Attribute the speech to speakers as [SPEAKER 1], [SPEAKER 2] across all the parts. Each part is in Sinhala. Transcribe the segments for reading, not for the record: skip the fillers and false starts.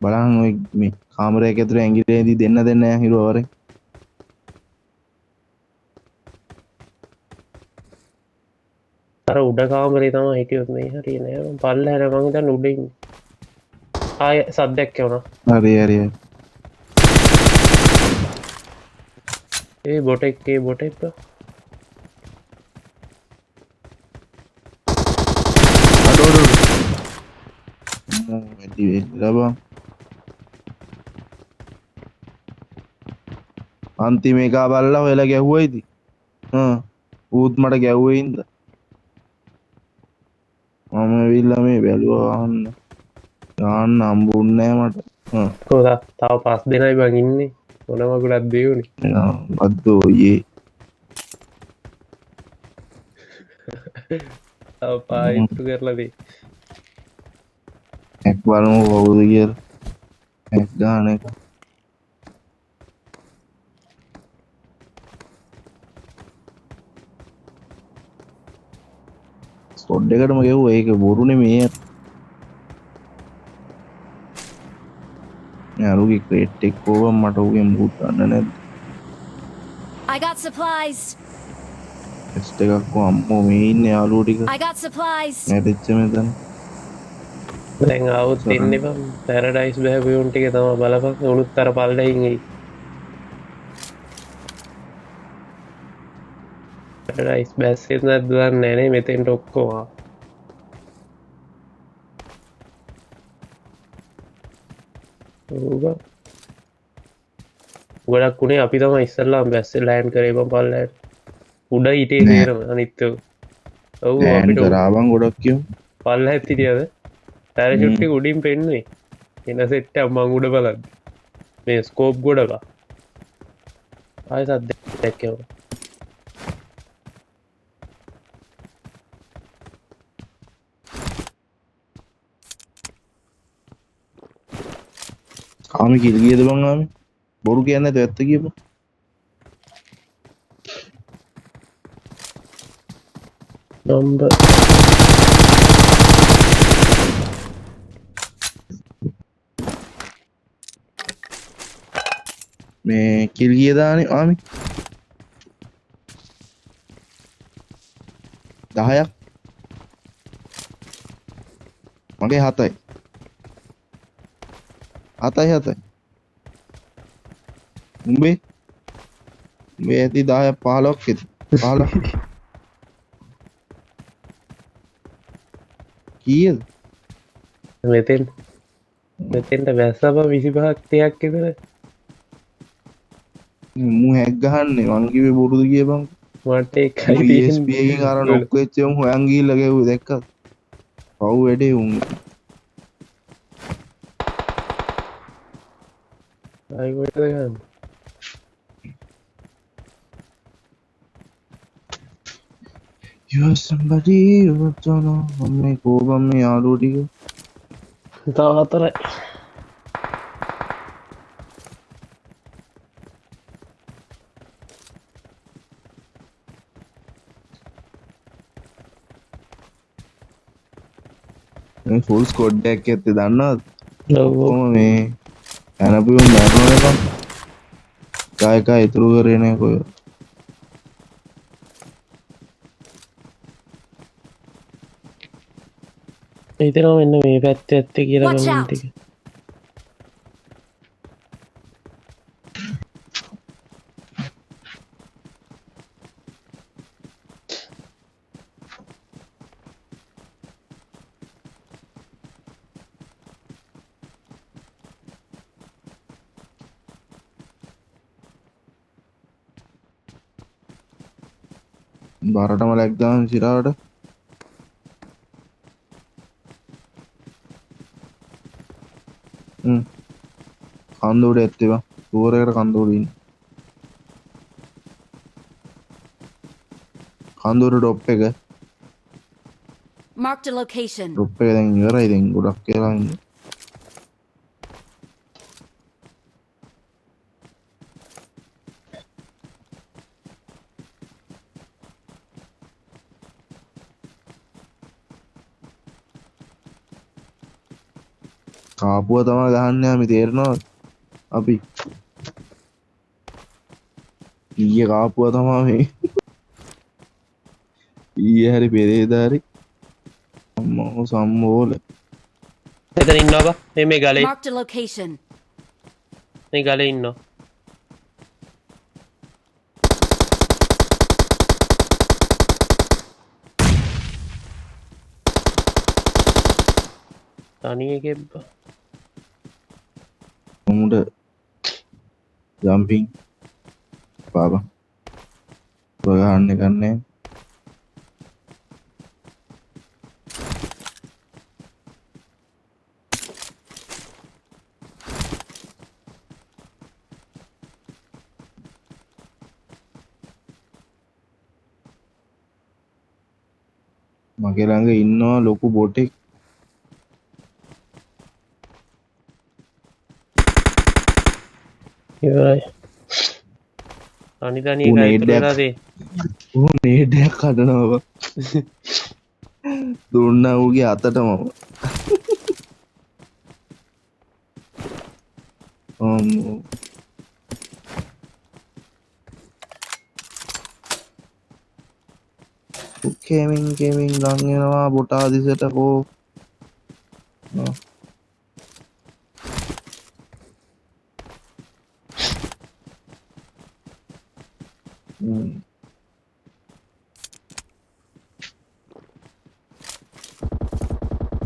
[SPEAKER 1] බලන්න ඔය මේ කාමරයක ඇතුලේ ඇඟිල්ලේදී දෙන්න නැහැ හිරුවවරේ.
[SPEAKER 2] අර උඩ කාමරේ තමයි හිටියොත් මේ හරියන්නේ නෑ මම පල්ලෙහාට මං හිතන්නේ උඩ ඉන්නේ ආය සද්දයක් එනවා
[SPEAKER 1] හරි හරි.
[SPEAKER 2] ඒ බොටෙක් බා
[SPEAKER 1] අඩෝඩෝ. වැඩි වෙලා බං. අන්තිම එක බලලා ඔයලා ගැහුවයිද? ඌත් මට ගැහුවේ ඉඳ. මම ඇවිල්ලා මේ බැලුවා අහන්න. ගාන්න හම්බුන්නේ නැහැ මට.
[SPEAKER 2] කොහොමද තව 5 දෙනයි බං ඉන්නේ මොනම ගොඩක් දෙවුනේ
[SPEAKER 1] අද්දෝ යේ.
[SPEAKER 2] තව පායිතු කරලා දෙයි
[SPEAKER 1] එක් බලමු කවුද කියලා. එක් ගන්න එක. ස්කොඩ් එකටම ගෙවුවා ඒක බොරුනේ මේ. යාළුවගේ ක්‍රේට් එක කොවම් මට උගෙන් බූට් ගන්න නැද්ද?
[SPEAKER 3] I got supplies.
[SPEAKER 1] ටෙස්ට් එකක් කොම්මෝ මේ ඉන්නේ යාළුවෝ ටික.
[SPEAKER 3] I got supplies.
[SPEAKER 1] නැටිච්ච මෙතන.
[SPEAKER 2] දැන් ආවොත් එන්නේ බං පැරඩයිස් බෑපු උන් ටික තමයි බලපන් උනුත් අර පල්ලෙහින් එයි පැරඩයිස් බෑස්සෙත් නැද්ද දන්නේ නැහැ නේ මෙතෙන්ට ඔක්කොම ගොඩක් උනේ අපි තමයි ඉස්සල්ලාම බැස්සේ ලෑන්ඩ් කරේ බං පල්ලෙහාට උඩ හිටේ තේරම අනිත් ඔව් අපිට
[SPEAKER 1] කරාවන් ගොඩක් කියමු.
[SPEAKER 2] පල්ලෙහාත් හිටියද පැරෂුට් එක උඩින් පෙන්නුවේ එන සෙට් එක මං උඩ බලද්දි මේ ස්කෝප් ගොඩක ආයෙ සද්දයක් එනවා
[SPEAKER 1] ආමි කිල් ගියද බං ආමි? බොරු කියන්නේ නැතුව ඇත්ත කියපන්.
[SPEAKER 2] නම්බර්
[SPEAKER 1] මේ කිල් ගියදානේ ආමි 10ක් මගේ 7යි 7යි උඹේ ඇති 10ක් 15ක් ඇති 15 කීයද
[SPEAKER 2] මෙතෙන්ට බැස්සම 25ක් 30ක් විතර
[SPEAKER 1] මු හැක් ගහන්නේ මං කිව්වේ බොරුද කියපන්
[SPEAKER 2] මට එකයි
[SPEAKER 1] ESP එකකින් අර නොක් වෙච්ච උන් හොයන් ගිහිල්ලා ගැව්වේ දැක්කද පව් වැඩේ උන්
[SPEAKER 2] ආයි කොහෙද ගන්නේ
[SPEAKER 1] you are somebody you don't know මේ කෝබම් මේ යාළුවෝ ටික
[SPEAKER 2] තව 4යි
[SPEAKER 1] මේ ෆුල් ස්ක්වොඩ් එකක් ඇත්තේ දන්නවද?
[SPEAKER 2] ඔව්
[SPEAKER 1] කොහොම මේ ඇනපියුම් මරනවනේ බං. කායක ඉතුරු කරේ නෑ කොය.
[SPEAKER 2] හිතනවා මෙන්න මේ පැත්තේ ඇත්තේ කියලා
[SPEAKER 3] Watch
[SPEAKER 2] මම
[SPEAKER 3] out.
[SPEAKER 2] ටික
[SPEAKER 1] බාරටම ලැග් දාන ඉස්සරහට. කන්ද උඩ ඇත්තේ බං. ටුවර් එකට කන්ද උඩ ඉන්නේ. කන්ද උඩ ඩොප් එක.
[SPEAKER 3] Marked a location.
[SPEAKER 1] ඩොප් එක දැන් ඉවරයි දැන් ගොඩක් කියලා ඉන්නේ. කාපුව තමයි ගහන්නේ අපි තේරෙනවද? අපි ඊයේ කාපුව තමයි මේ. ඊයේ හරි පෙරේදා හරි අම්මෝ සම්මෝල.
[SPEAKER 2] එතන ඉන්නවා බා. මේ ගලේ.
[SPEAKER 3] Marked a location.
[SPEAKER 2] මේ ගලේ ඉන්නවා. තනියේ ගෙබ්බා.
[SPEAKER 1] උමුට ජම්පින් පාපා. ගහන්න ගන්නේ. මගේ ළඟ ඉන්නවා ලොකු බොටෙක්.
[SPEAKER 2] ඉවරයි. තනිය ගයිතු වෙලා දේ.
[SPEAKER 1] ඌ නේඩයක් කඩනවා බා. දුන්නා ඌගේ අතටම. අම්මෝ. කෙමින් ලං වෙනවා බොටා දිසට කෝ.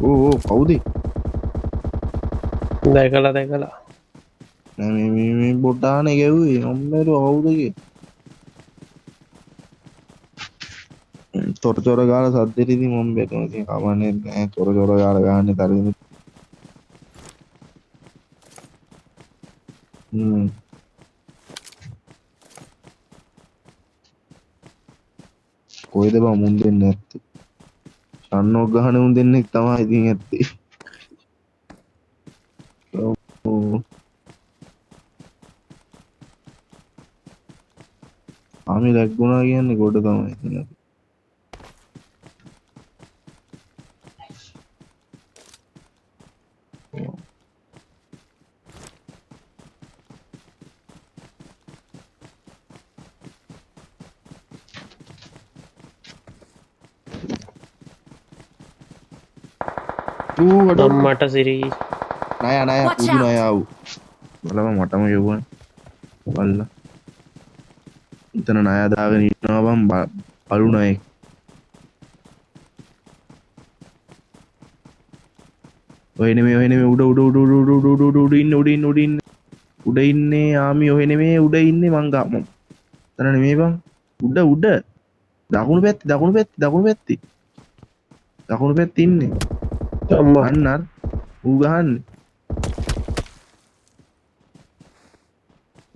[SPEAKER 1] ඕ කවුද?
[SPEAKER 2] දැකලා.
[SPEAKER 1] නෑ මේ බොටානේ ගැව්වේ. අම්මේට කවුද කිය? තොර ගාලා සද්දෙට ඉතින් මම බැටුණා. ඉතින් කවන්නේ නෑ තොර ගාලා ගහන්නේ තරගෙම. කොයිද බං මුන් දෙන්නේ නැත්තේ? ෂන්නෝක් ගහන උන් දෙන්නෙක් තමයි ඉතින් ඇත්තේ. ආමි ලැග්ගුණා කියන්නේ ගොඩ තමයි ඉතින්.
[SPEAKER 2] මට සිරී
[SPEAKER 1] නෑ
[SPEAKER 3] Watch
[SPEAKER 1] පුදු
[SPEAKER 3] out.
[SPEAKER 1] නෑ ආව්. බලම මටම යවුවා. බලලා. ඉතන ණය දාගෙන ඉන්නවා බං බලු ණයෙක්. ඔය නෙමෙයි උඩ ඉන්නේ ආමි ඔය නෙමෙයි උඩ ඉන්නේ මං ගාම. එතන නෙමෙයි බං උඩ දකුණු පැත්තේ ඉන්නේ.
[SPEAKER 2] අම්මා
[SPEAKER 1] අන්නර් ඌ ගහන්නේ.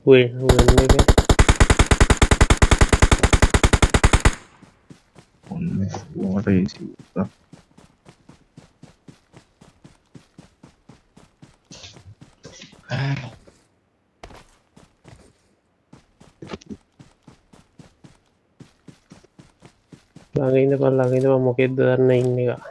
[SPEAKER 2] ඔය
[SPEAKER 1] ඔන්න මොකට ඒසි.
[SPEAKER 2] ළඟ ඉඳපන් මොකෙද්ද දන්න ඉන්න එක.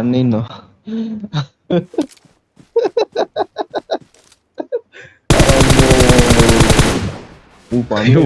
[SPEAKER 1] අන්න ඉන්නවා. ඌ පන්නේ